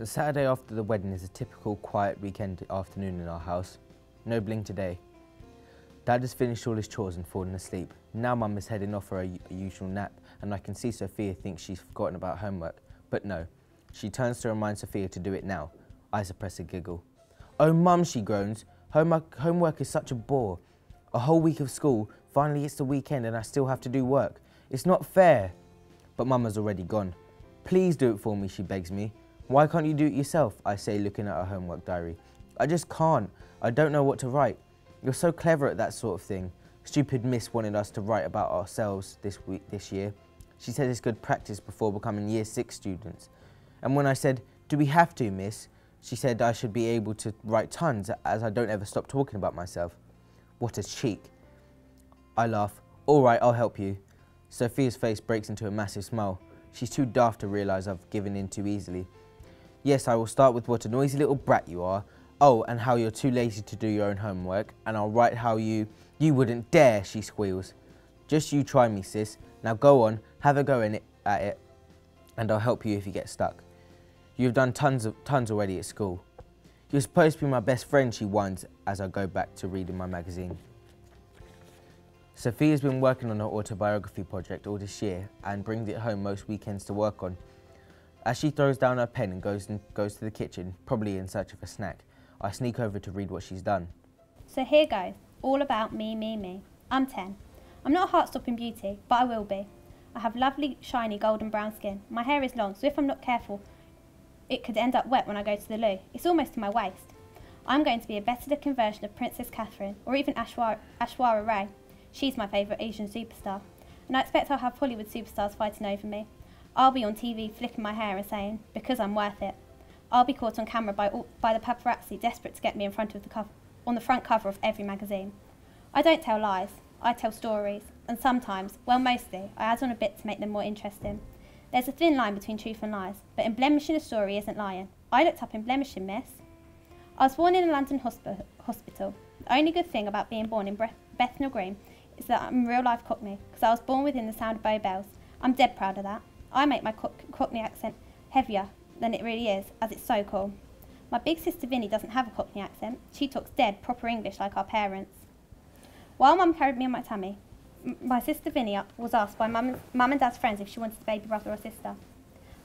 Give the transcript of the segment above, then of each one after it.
The Saturday after the wedding is a typical quiet weekend afternoon in our house. No bling today. Dad has finished all his chores and fallen asleep. Now Mum is heading off for a usual nap, and I can see Sophia thinks she's forgotten about homework. But no, she turns to remind Sophia to do it now. I suppress a giggle. "Oh Mum," she groans, homework is such a bore. A whole week of school, finally it's the weekend and I still have to do work. It's not fair." But Mum has already gone. "Please do it for me," she begs me. "Why can't you do it yourself?" I say, looking at her homework diary. "I just can't. I don't know what to write. You're so clever at that sort of thing. Stupid Miss wanted us to write about ourselves this year. She said it's good practice before becoming Year 6 students. And when I said, 'Do we have to, Miss?' she said I should be able to write tons as I don't ever stop talking about myself. What a cheek." I laugh. "All right, I'll help you." Sophia's face breaks into a massive smile. She's too daft to realise I've given in too easily. "Yes, I will start with what a noisy little brat you are. Oh, and how you're too lazy to do your own homework. And I'll write how you wouldn't dare," she squeals. "Just you try me, sis. Now go on, have a go at it, and I'll help you if you get stuck. You've done tons already at school. You're supposed to be my best friend," she whines as I go back to reading my magazine. Sophia's been working on her autobiography project all this year and brings it home most weekends to work on. As she throws down her pen and goes to the kitchen, probably in search of a snack, I sneak over to read what she's done. So here goes, all about me, me, me. I'm 10. I'm not a heart-stopping beauty, but I will be. I have lovely, shiny, golden brown skin. My hair is long, so if I'm not careful, it could end up wet when I go to the loo. It's almost to my waist. I'm going to be a better-looking version of Princess Catherine, or even Aishwarya Rai. She's my favourite Asian superstar, and I expect I'll have Hollywood superstars fighting over me. I'll be on TV flicking my hair and saying, "Because I'm worth it." I'll be caught on camera by the paparazzi desperate to get me on the front cover of every magazine. I don't tell lies, I tell stories, and sometimes, well mostly, I add on a bit to make them more interesting. There's a thin line between truth and lies, but embellishing a story isn't lying. I looked up embellishing, miss. I was born in a London hospital. The only good thing about being born in Bethnal Green is that I'm a real-life Cockney, because I was born within the sound of Bow Bells. I'm dead proud of that. I make my Cockney accent heavier than it really is, as it's so cool. My big sister Vinnie doesn't have a Cockney accent. She talks dead, proper English like our parents. While Mum carried me on my tummy, my sister Vinnie was asked by Mum and Dad's friends if she wanted a baby brother or sister.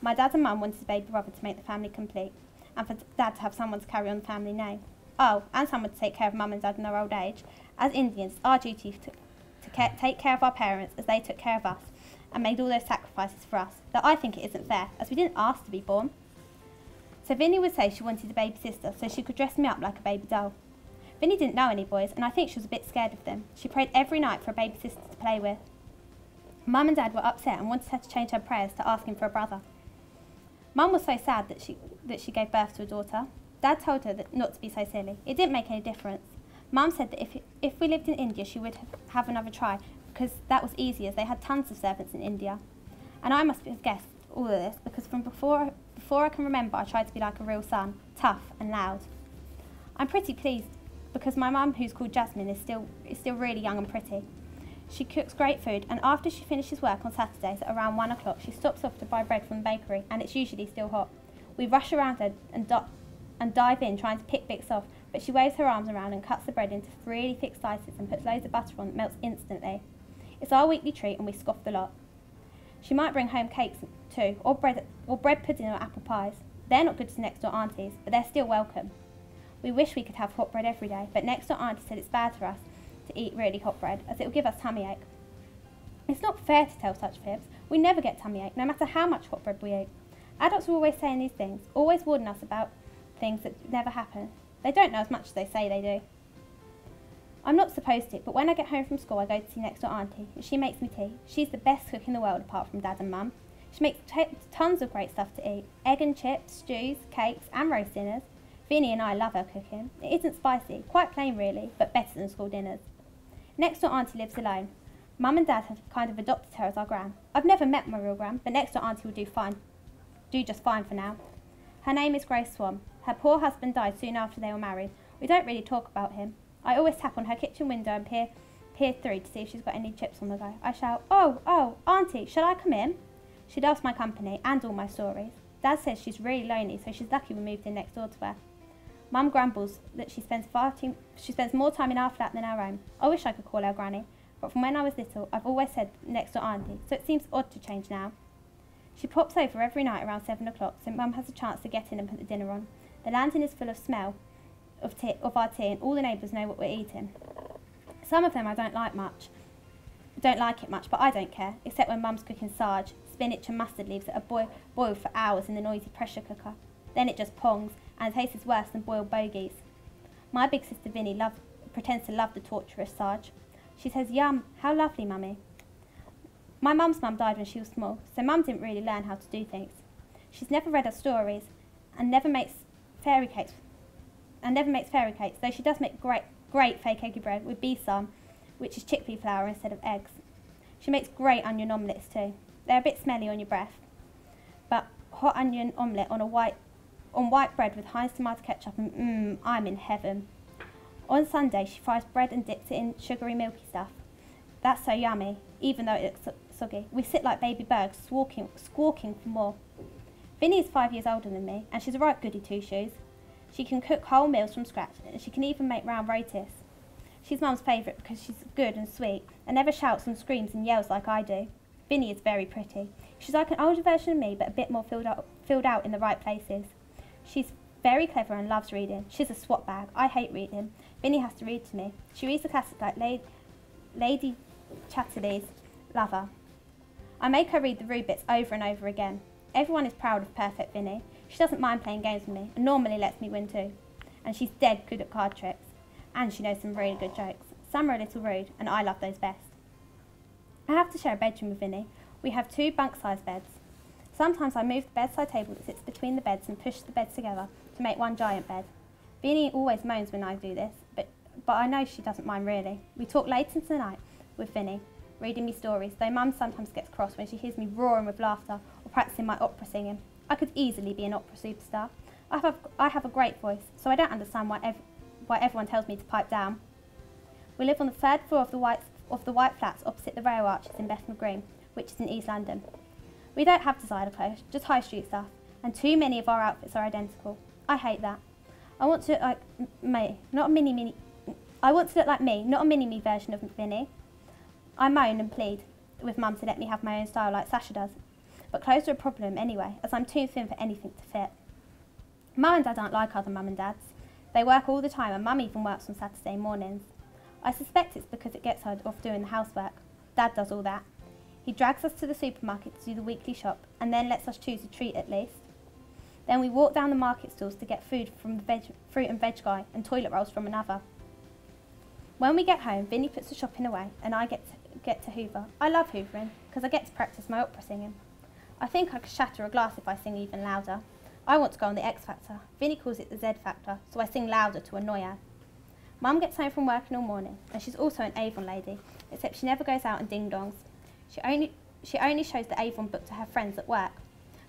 My dad and Mum wanted a baby brother to make the family complete, and for Dad to have someone to carry on the family name. Oh, and someone to take care of Mum and Dad in their old age. As Indians, it's our duty to take care of our parents as they took care of us and made all those sacrifices for us, though I think it isn't fair, as we didn't ask to be born. So Vinnie would say she wanted a baby sister so she could dress me up like a baby doll. Vinnie didn't know any boys, and I think she was a bit scared of them. She prayed every night for a baby sister to play with. Mum and Dad were upset and wanted her to change her prayers to asking for a brother. Mum was so sad that she gave birth to a daughter. Dad told her not to be so silly. It didn't make any difference. Mum said that if we lived in India, she would have another try, because that was easy, as they had tons of servants in India. And I must have guessed all of this, because from before I can remember, I tried to be like a real son, tough and loud. I'm pretty pleased, because my mum, who's called Jasmine, is still really young and pretty. She cooks great food, and after she finishes work on Saturdays at around 1 o'clock, she stops off to buy bread from the bakery, and it's usually still hot. We rush around her and dive in trying to pick bits off, but she waves her arms around and cuts the bread into really thick slices and puts loads of butter on that melts instantly. It's our weekly treat, and we scoff the lot. She might bring home cakes too, or bread pudding or apple pies. They're not good to next door aunties, but they're still welcome. We wish we could have hot bread every day, but next door auntie said it's bad for us to eat really hot bread, as it will give us tummy ache. It's not fair to tell such fibs. We never get tummy ache, no matter how much hot bread we eat. Adults are always saying these things, always warning us about things that never happen. They don't know as much as they say they do. I'm not supposed to, but when I get home from school I go to see next door auntie, and she makes me tea. She's the best cook in the world apart from Dad and Mum. She makes tons of great stuff to eat. Egg and chips, stews, cakes and roast dinners. Vinnie and I love her cooking. It isn't spicy, quite plain really, but better than school dinners. Next door auntie lives alone. Mum and Dad have kind of adopted her as our gran. I've never met my real gran, but next door auntie will do just fine for now. Her name is Grace Swan. Her poor husband died soon after they were married. We don't really talk about him. I always tap on her kitchen window and peer through to see if she's got any chips on the go. I shout, oh, auntie, shall I come in? She loves my company and all my stories. Dad says she's really lonely, so she's lucky we moved in next door to her. Mum grumbles that she spends more time in our flat than our own. I wish I could call her Granny, but from when I was little, I've always said next door Auntie, so it seems odd to change now. She pops over every night around 7 o'clock, so Mum has a chance to get in and put the dinner on. The lantern is full of smell of our tea, and all the neighbours know what we're eating. Some of them I don't like it much, but I don't care, except when Mum's cooking sarge, spinach and mustard leaves that are boiled for hours in the noisy pressure cooker. Then it just pongs, and it tastes worse than boiled bogies. My big sister Vinnie pretends to love the torturous sarge. She says, "Yum, how lovely, Mummy." My mum's mum died when she was small, so Mum didn't really learn how to do things. She's never read us stories, and never makes fairy cakes, though she does make great fake eggy bread with besan, which is chickpea flour instead of eggs. She makes great onion omelettes too. They're a bit smelly on your breath, but hot onion omelette on white bread with Heinz tomato ketchup, and I'm in heaven. On Sunday, she fries bread and dips it in sugary milky stuff. That's so yummy, even though it looks soggy. We sit like baby birds, squawking for more. Vinnie is 5 years older than me, and she's a right goody two-shoes. She can cook whole meals from scratch, and she can even make round rotis. She's Mum's favourite because she's good and sweet, and never shouts and screams and yells like I do. Vinnie is very pretty. She's like an older version of me, but a bit more filled out in the right places. She's very clever and loves reading. She's a swat bag. I hate reading. Vinnie has to read to me. She reads the classics like Lady Chatterley's Lover. I make her read the rude bits over and over again. Everyone is proud of perfect Vinnie. She doesn't mind playing games with me, and normally lets me win too. And she's dead good at card tricks. And she knows some really good jokes. Some are a little rude, and I love those best. I have to share a bedroom with Vinnie. We have 2 bunk-sized beds. Sometimes I move the bedside table that sits between the beds and push the beds together to make one giant bed. Vinnie always moans when I do this, but I know she doesn't mind really. We talk late into the night with Vinnie, reading me stories, though Mum sometimes gets cross when she hears me roaring with laughter or practicing my opera singing. I could easily be an opera superstar. I have a great voice, so I don't understand why everyone tells me to pipe down. We live on the 3rd floor of the white flats opposite the rail arches in Bethnal Green, which is in East London. We don't have designer clothes, just high street stuff, and too many of our outfits are identical. I hate that. I want to look like me, not a mini-me version of Vinnie. I moan and plead with Mum to let me have my own style like Sasha does, but clothes are a problem anyway, as I'm too thin for anything to fit. Mum and Dad aren't like other mum and dads. They work all the time, and Mum even works on Saturday mornings. I suspect it's because it gets her off doing the housework. Dad does all that. He drags us to the supermarket to do the weekly shop, and then lets us choose a treat at least. Then we walk down the market stalls to get food from the fruit and veg guy, and toilet rolls from another. When we get home, Vinnie puts the shopping away, and I get to hoover. I love hoovering, because I get to practice my opera singing. I think I could shatter a glass if I sing even louder. I want to go on the X Factor. Vinnie calls it the Z Factor, so I sing louder to annoy her. Mum gets home from working all morning, and she's also an Avon lady, except she never goes out and ding-dongs. She only shows the Avon book to her friends at work.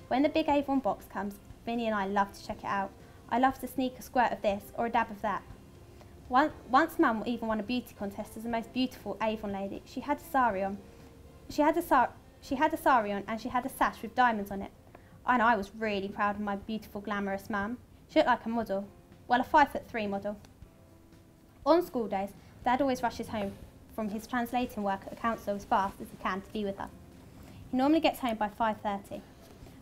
When the big Avon box comes, Vinnie and I love to check it out. I love to sneak a squirt of this or a dab of that. Once Mum even won a beauty contest as the most beautiful Avon lady. She had a sari on. She had a sari on, and she had a sash with diamonds on it. And I was really proud of my beautiful, glamorous Mum. She looked like a model. Well, a 5'3" model. On school days, Dad always rushes home from his translating work at the council as fast as he can to be with her. He normally gets home by 5:30.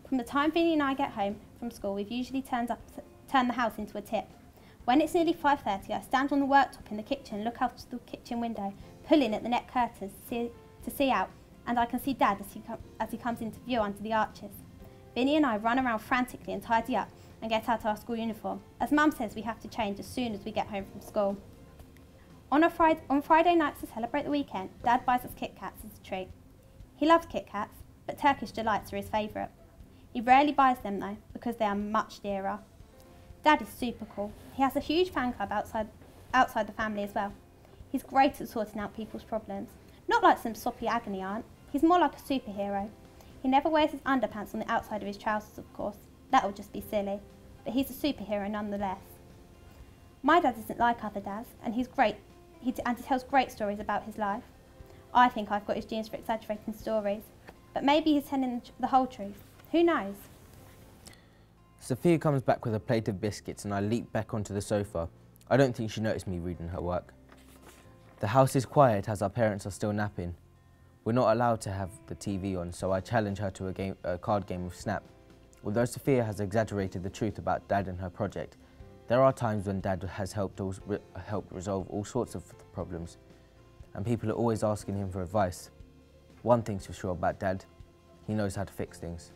From the time Vinnie and I get home from school, we've usually turned the house into a tip. When it's nearly 5:30, I stand on the worktop in the kitchen, look out the kitchen window, pulling at the net curtains to see out, and I can see Dad as he comes into view under the arches. Vinnie and I run around frantically and tidy up and get out our school uniform, as Mum says we have to change as soon as we get home from school. On Friday nights to celebrate the weekend, Dad buys us Kit Kats as a treat. He loves Kit Kats, but Turkish Delights are his favourite. He rarely buys them though, because they are much dearer. Dad is super cool. He has a huge fan club outside the family as well. He's great at sorting out people's problems. Not like some soppy agony aunt. He's more like a superhero. He never wears his underpants on the outside of his trousers, of course. That would just be silly. But he's a superhero nonetheless. My dad isn't like other dads, and he's great. He tells great stories about his life. I think I've got his genes for exaggerating stories, but maybe he's telling the whole truth. Who knows? Sophia comes back with a plate of biscuits and I leap back onto the sofa. I don't think she noticed me reading her work. The house is quiet as our parents are still napping. We're not allowed to have the TV on, so I challenge her to a card game of Snap. Although Sophia has exaggerated the truth about Dad and her project, there are times when Dad has helped resolve all sorts of problems, and people are always asking him for advice. One thing's for sure about Dad, he knows how to fix things.